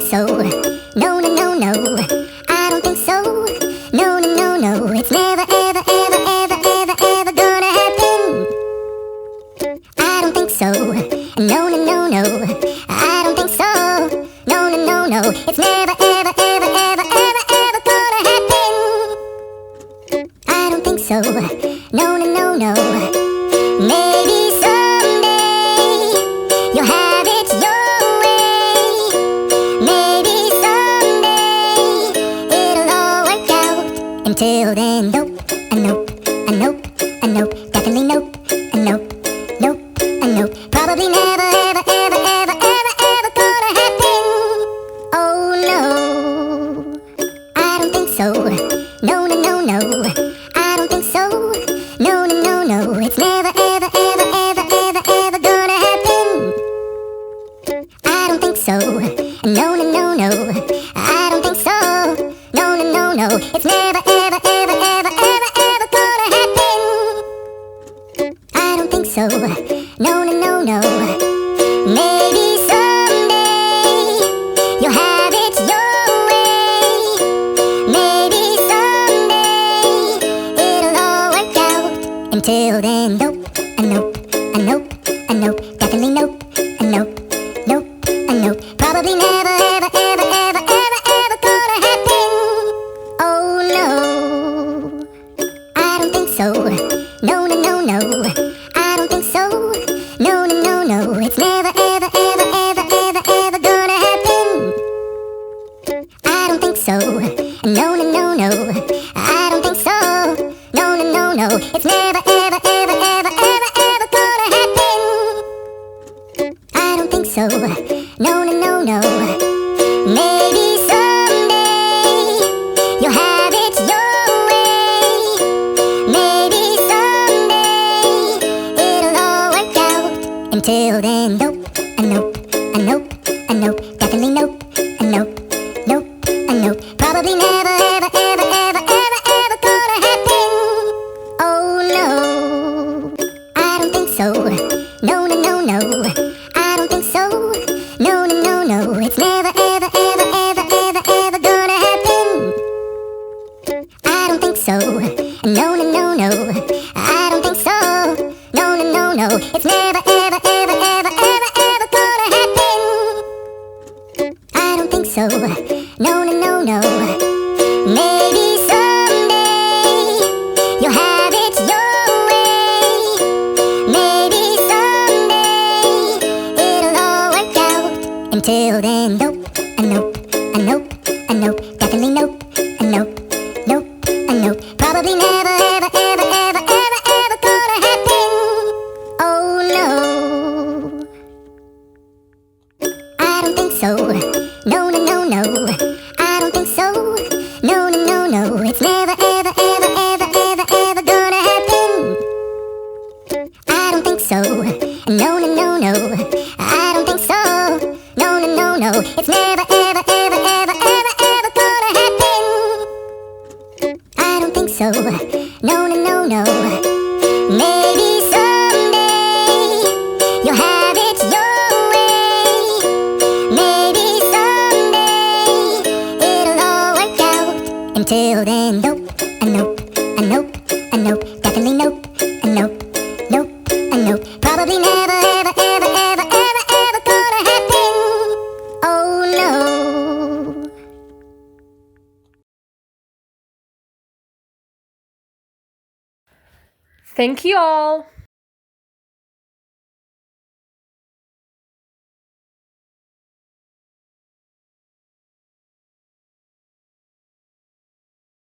so. No, no, no, no. I don't think so. No, no, no, no. It's never, ever, ever, ever, ever, ever gonna happen. I don't think so. No, no, no, no. I don't think so. No, no, no, no. It's never, ever, ever, ever, ever, ever gonna happen. I don't think so. No, no, no, no. Maybe someday you'll have it your way. Maybe someday it'll all work out. Until then, nope, a nope, a nope, a nope, definitely nope, a nope, nope, a nope. Probably never, ever, ever, ever, ever, ever gonna happen. Oh no, I don't think so. No, no, no, no. I don't think so. No, no, no, no. It's never, ever, ever, ever, ever, ever gonna happen. I don't think so. No, no, no, no. I don't think so. No, no, no, no. It's never, ever, ever, ever, ever, ever gonna happen. I don't think so. No, no, no, no. Maybe someday you'll have it your way. Maybe someday it'll all work out. Until then, nope, a nope, a nope, a nope, definitely nope, a nope, nope, a nope. Probably never, ever, ever, ever, ever, ever gonna happen. Oh no, I don't think so. No, no, no, no. I don't think so. No, no, no, no. It's never, ever, ever, ever, ever, ever gonna happen. I don't think so. No, no, no, no. I don't think so. No, no, no, no. It's never, ever, ever, ever, ever, ever gonna happen. I don't think so. No, no, no, no. Maybe someday you'll have it your way. Maybe someday it'll all work out. Until then, nope, a nope, a nope, a nope, definitely nope, a nope, nope, a nope. Probably never, ever, ever, ever, ever, ever gonna happen. Oh no, I don't think so. No, no, no, no. I don't think so. No, no, no, no. It's never, ever, ever, ever, ever, ever gonna happen. I don't think so. No, no, no, no. I don't think so. No, no, no, no. It's never, ever, ever, ever, ever, ever gonna happen. I don't think so. No, no, no, no. Maybe someday you'll have it your way. Maybe someday it'll all work out. Until then, nope, a nope, a nope, a nope, definitely nope, a nope, nope, a nope. Probably never, ever, ever, ever, ever, ever gonna happen. Oh no, I don't think so. No, no, no, no. I don't think so. No, no, no, no. It's never, ever, ever, ever, ever, ever gonna happen. I don't think so. No, no, no, no. I don't think so. No, no, no, no. It's never, ever, ever, ever, ever, ever gonna happen. I don't think so. No, no, no, no. Maybe someday you'll have it your way. Maybe someday it'll all work out. Until then, nope, a nope, a nope, a nope, definitely nope, a nope, nope, a nope. Probably never, ever, ever, ever, ever, ever gonna happen. Oh no. Thank you all.